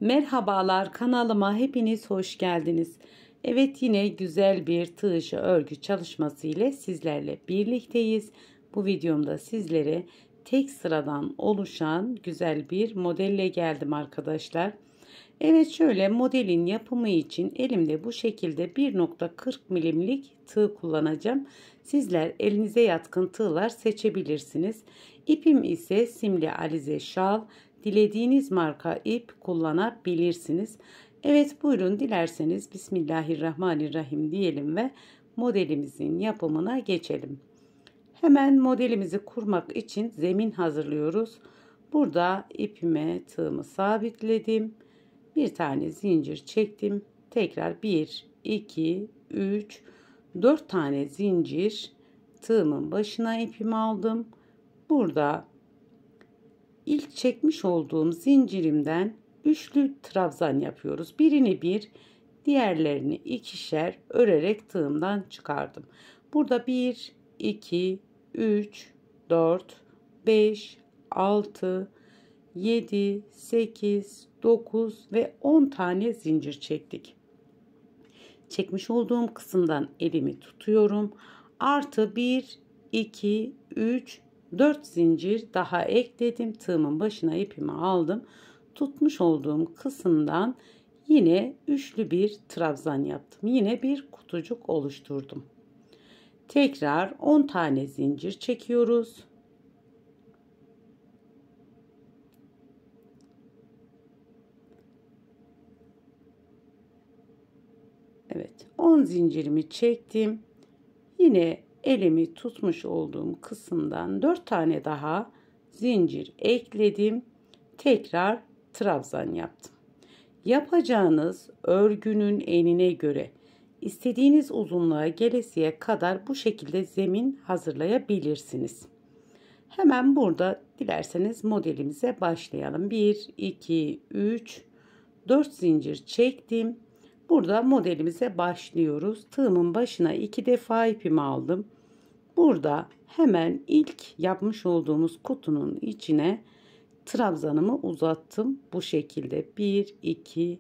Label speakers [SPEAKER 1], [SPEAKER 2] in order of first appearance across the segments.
[SPEAKER 1] Merhabalar, kanalıma hepiniz hoş geldiniz. Evet, yine güzel bir tığ işi örgü çalışması ile sizlerle birlikteyiz. Bu videomda sizlere tek sıradan oluşan güzel bir modelle geldim arkadaşlar. Evet, şöyle modelin yapımı için elimde bu şekilde 1.40 milimlik tığ kullanacağım. Sizler elinize yatkın tığlar seçebilirsiniz. İpim ise simli alize şal. Dilediğiniz marka ip kullanabilirsiniz. Evet, buyurun, dilerseniz Bismillahirrahmanirrahim diyelim ve modelimizin yapımına geçelim. Hemen modelimizi kurmak için zemin hazırlıyoruz. Burada ipime tığımı sabitledim. Bir tane zincir çektim. Tekrar 1, 2, 3, 4 tane zincir tığımın başına ipimi aldım. Burada İlk çekmiş olduğum zincirimden üçlü trabzan yapıyoruz. Birini bir, diğerlerini ikişer örerek tığımdan çıkardım. Burada 1, 2, 3, 4, 5, 6, 7, 8, 9 ve 10 tane zincir çektik. Çekmiş olduğum kısımdan elimi tutuyorum. Artı 1, 2, 3, 4 zincir daha ekledim. Tığımın başına ipimi aldım. Tutmuş olduğum kısımdan yine üçlü bir trabzan yaptım. Yine bir kutucuk oluşturdum. Tekrar 10 tane zincir çekiyoruz. Evet, 10 zincirimi çektim. Yine elimi tutmuş olduğum kısımdan 4 tane daha zincir ekledim. Tekrar trabzan yaptım. Yapacağınız örgünün enine göre istediğiniz uzunluğa gelesiye kadar bu şekilde zemin hazırlayabilirsiniz. Hemen burada dilerseniz modelimize başlayalım. 1, 2, 3, 4 zincir çektim. Burada modelimize başlıyoruz. Tığımın başına 2 defa ipimi aldım. Burada hemen ilk yapmış olduğumuz kutunun içine trabzanımı uzattım. Bu şekilde 1, 2,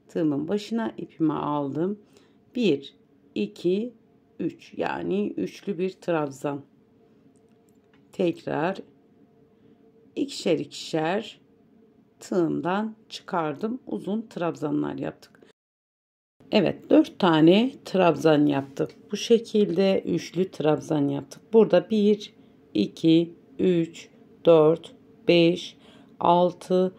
[SPEAKER 1] tığımın başına ipimi aldım. 1, 2, 3, yani üçlü bir trabzan. Tekrar ikişer ikişer tığımdan çıkardım. Uzun trabzanlar yaptık. Evet, 4 tane trabzan yaptık. Bu şekilde üçlü trabzan yaptık. Burada 1, 2, 3, 4, 5, 6,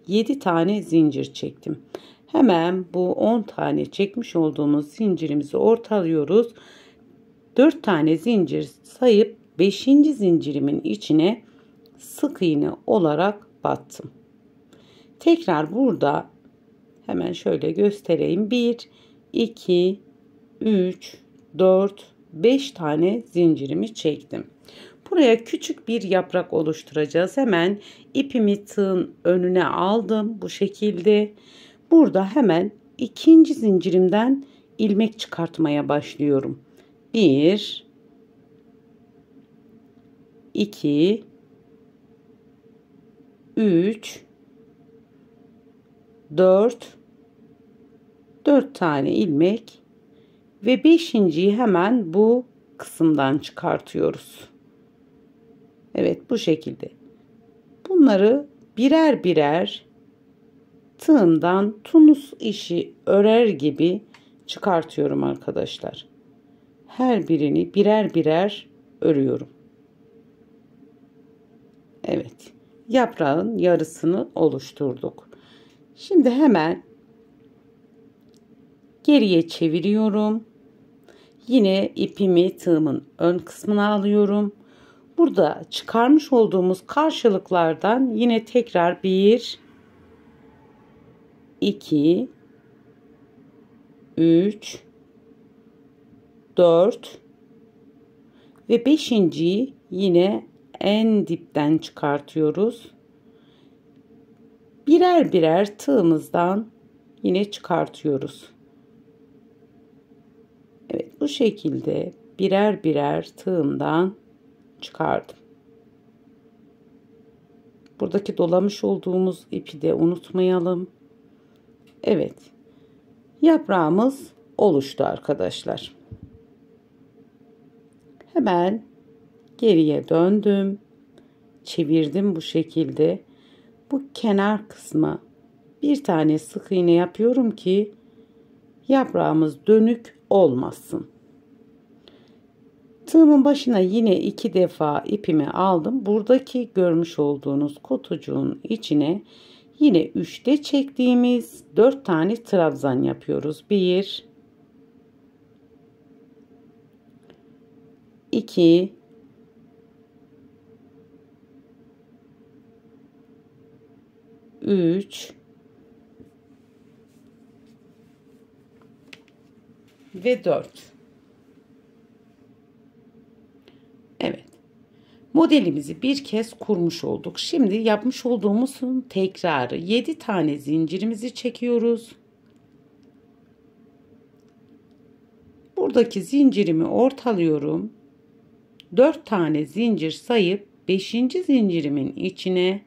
[SPEAKER 1] 7 tane zincir çektim. Hemen bu 10 tane çekmiş olduğumuz zincirimizi ortalıyoruz. 4 tane zincir sayıp 5. zincirimin içine sık iğne olarak battım. Tekrar burada hemen şöyle göstereyim. 1, 2, 3, 4, 5 tane zincirimi çektim. Buraya küçük bir yaprak oluşturacağız. Hemen ipimi tığın önüne aldım. Bu şekilde. Burada hemen ikinci zincirimden ilmek çıkartmaya başlıyorum. 1, 2, 3, 4 tane ilmek ve 5.'yi hemen bu kısımdan çıkartıyoruz. Evet, bu şekilde. Bunları birer birer tığımdan tunus işi örer gibi çıkartıyorum arkadaşlar. Her birini birer birer örüyorum. Evet, yaprağın yarısını oluşturduk. Şimdi hemen geriye çeviriyorum. Yine ipimi tığımın ön kısmına alıyorum. Burada çıkarmış olduğumuz karşılıklardan yine tekrar 1, 2, 3, 4 ve 5.'yi yine en dipten çıkartıyoruz. Birer birer tığımızdan yine çıkartıyoruz. Evet, bu şekilde birer birer tığımdan çıkardım. Buradaki dolamış olduğumuz ipi de unutmayalım. Evet. Yaprağımız oluştu arkadaşlar. Hemen geriye döndüm. Çevirdim bu şekilde. Bu kenar kısmı bir tane sık iğne yapıyorum ki yaprağımız dönük olmasın. Tığımın başına yine 2 defa ipimi aldım. Buradaki görmüş olduğunuz kutucuğun içine yine 3'te çektiğimiz 4 tane trabzan yapıyoruz. 1 2 3 ve 4. Evet. Modelimizi bir kez kurmuş olduk. Şimdi yapmış olduğumuzun tekrarı 7 tane zincirimizi çekiyoruz. Buradaki zincirimi ortalıyorum. 4 tane zincir sayıp 5. zincirimin içine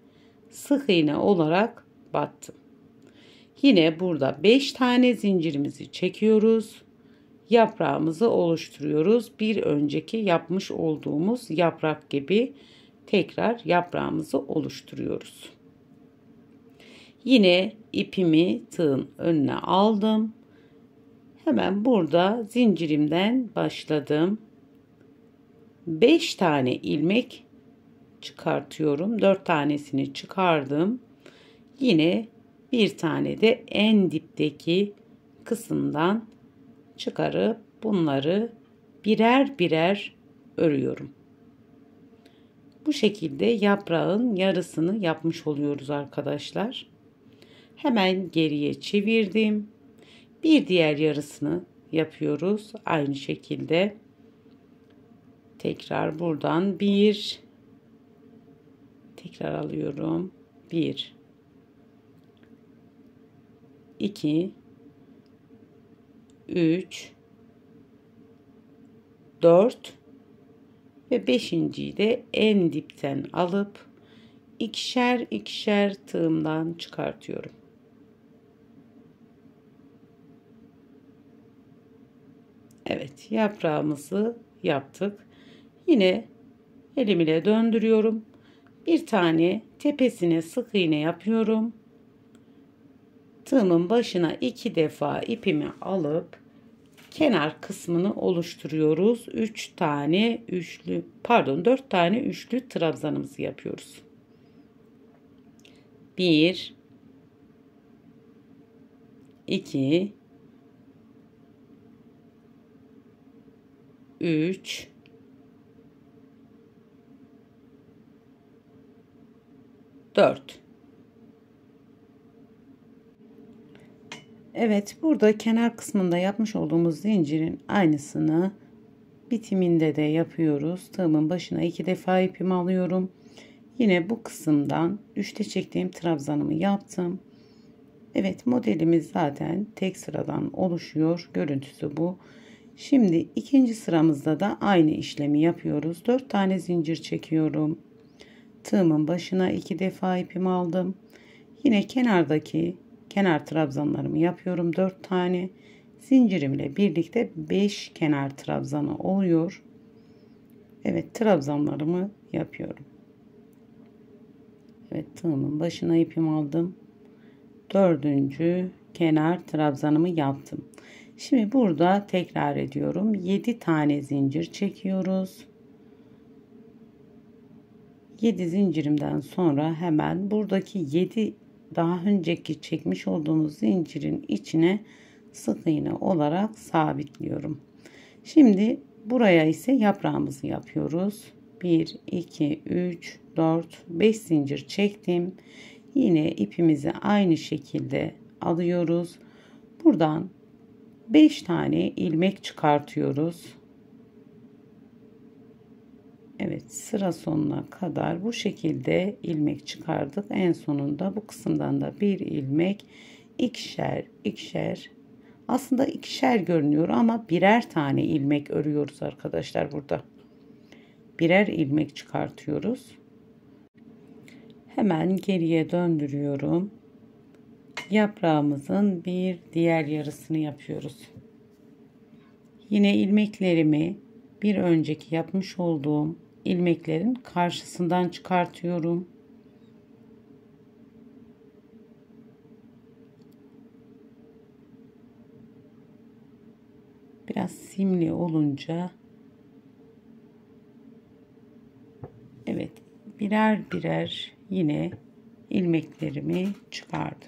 [SPEAKER 1] sık iğne olarak battım. Yine burada 5 tane zincirimizi çekiyoruz. Yaprağımızı oluşturuyoruz. Bir önceki yapmış olduğumuz yaprak gibi tekrar yaprağımızı oluşturuyoruz. Yine ipimi tığın önüne aldım. Hemen burada zincirimden başladım. 5 tane ilmek çıkartıyorum. 4 tanesini çıkardım. Yine bir tane de en dipteki kısımdan çıkarıp bunları birer birer örüyorum. Bu şekilde yaprağın yarısını yapmış oluyoruz arkadaşlar. Hemen geriye çevirdim. Bir diğer yarısını yapıyoruz. Aynı şekilde tekrar buradan tekrar alıyorum. 1 2 3 4 ve 5.'yi de en dipten alıp ikişer ikişer tığımdan çıkartıyorum. Evet, yaprağımızı yaptık. Yine elim ile döndürüyorum. Bir tane tepesine sık iğne yapıyorum. Tığımın başına 2 defa ipimi alıp kenar kısmını oluşturuyoruz. 4 tane üçlü trabzanımızı yapıyoruz. 1 2 3 4. Evet, burada kenar kısmında yapmış olduğumuz zincirin aynısını bitiminde de yapıyoruz. Tığımın başına 2 defa ipimi alıyorum. Yine bu kısımdan 3'te çektiğim trabzanımı yaptım. Evet, modelimiz zaten tek sıradan oluşuyor. Görüntüsü bu. Şimdi ikinci sıramızda da aynı işlemi yapıyoruz. 4 tane zincir çekiyorum. Tığımın başına 2 defa ipimi aldım. Yine kenar trabzanlarımı yapıyorum. 4 tane zincirimle birlikte 5 kenar trabzanı oluyor. Evet, trabzanlarımı yapıyorum. Evet, tığımın başına ipimi aldım. 4. kenar trabzanımı yaptım. Şimdi burada tekrar ediyorum. 7 tane zincir çekiyoruz. 7 zincirimden sonra hemen buradaki 7 daha önceki çekmiş olduğumuz zincirin içine sık iğne olarak sabitliyorum. Şimdi buraya ise yaprağımızı yapıyoruz. 1 2 3 4 5 zincir çektim. Yine ipimizi aynı şekilde alıyoruz. Buradan 5 tane ilmek çıkartıyoruz. Evet, sıra sonuna kadar bu şekilde ilmek çıkardık. En sonunda bu kısımdan da bir ilmek, ikişer aslında ikişer görünüyor ama birer tane ilmek örüyoruz arkadaşlar burada. Birer ilmek çıkartıyoruz. Hemen geriye döndürüyorum. yaprağımızın bir diğer yarısını yapıyoruz. Yine ilmeklerimi bir önceki yapmış olduğum ilmeklerin karşısından çıkartıyorum. Biraz simli olunca evet, birer birer yine ilmeklerimi çıkardım.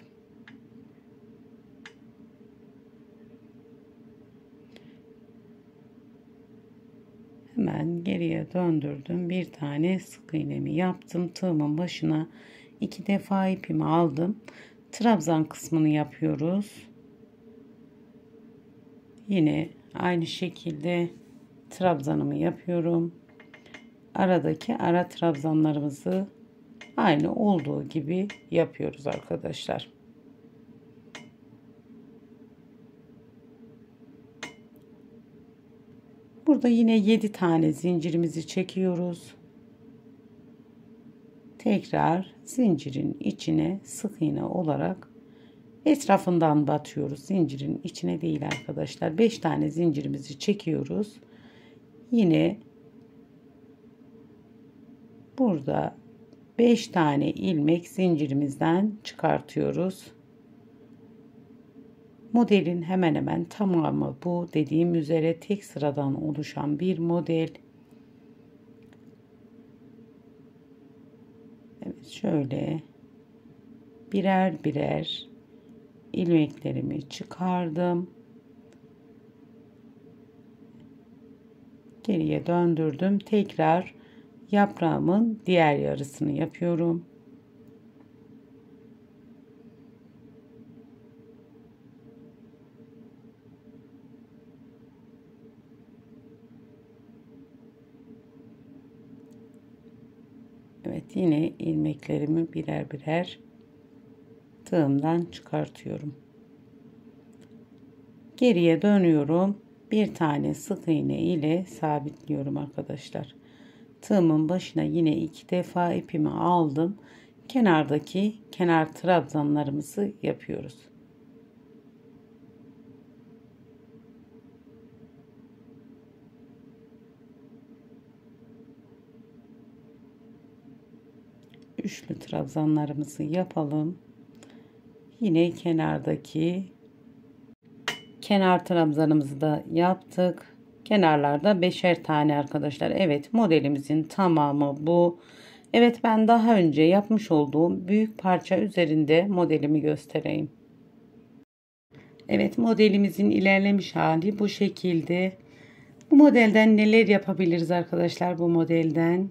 [SPEAKER 1] Hemen geriye döndürdüm. Bir tane sık iğnemi yaptım. Tığımın başına 2 defa ipimi aldım. Trabzan kısmını yapıyoruz. Yine aynı şekilde trabzanımı yapıyorum. Aradaki ara trabzanlarımızı aynı olduğu gibi yapıyoruz arkadaşlar. Burada yine 7 tane zincirimizi çekiyoruz. Tekrar zincirin içine sık iğne olarak etrafından batıyoruz. Zincirin içine değil arkadaşlar. 5 tane zincirimizi çekiyoruz. Yine burada 5 tane ilmek zincirimizden çıkartıyoruz. Modelin hemen hemen tamamı bu dediğim üzere tek sıradan oluşan bir model. Evet, şöyle birer birer ilmeklerimi çıkardım. Geriye döndürdüm. Tekrar yaprağımın diğer yarısını yapıyorum. Evet, yine ilmeklerimi birer birer tığımdan çıkartıyorum. Geriye dönüyorum. Bir tane sık iğne ile sabitliyorum arkadaşlar. Tığımın başına yine 2 defa ipimi aldım. Kenardaki kenar trabzanlarımızı yapıyoruz. Üçlü trabzanlarımızı yapalım. Yine kenardaki kenar trabzanımızı da yaptık. Kenarlarda beşer tane arkadaşlar. Evet, modelimizin tamamı bu. Evet, ben daha önce yapmış olduğum büyük parça üzerinde modelimi göstereyim. Evet, modelimizin ilerlemiş hali bu şekilde. Bu modelden neler yapabiliriz arkadaşlar? Bu modelden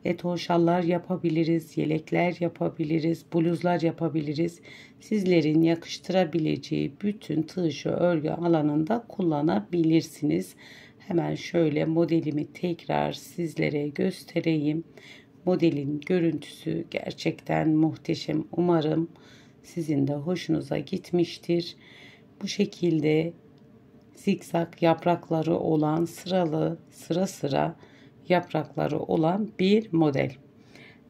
[SPEAKER 1] eto şallar yapabiliriz, yelekler yapabiliriz, bluzlar yapabiliriz. Sizlerin yakıştırabileceği bütün tığ işi örgü alanında kullanabilirsiniz. Hemen şöyle modelimi tekrar sizlere göstereyim. Modelin görüntüsü gerçekten muhteşem. Umarım sizin de hoşunuza gitmiştir. Bu şekilde zikzak yaprakları olan sıra sıra yaprakları olan bir model.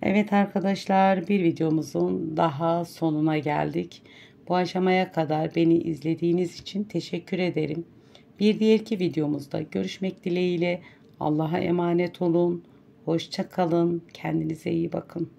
[SPEAKER 1] Evet arkadaşlar, bir videomuzun daha sonuna geldik. Bu aşamaya kadar beni izlediğiniz için teşekkür ederim. Bir diğerki videomuzda görüşmek dileğiyle. Allah'a emanet olun. Hoşça kalın. Kendinize iyi bakın.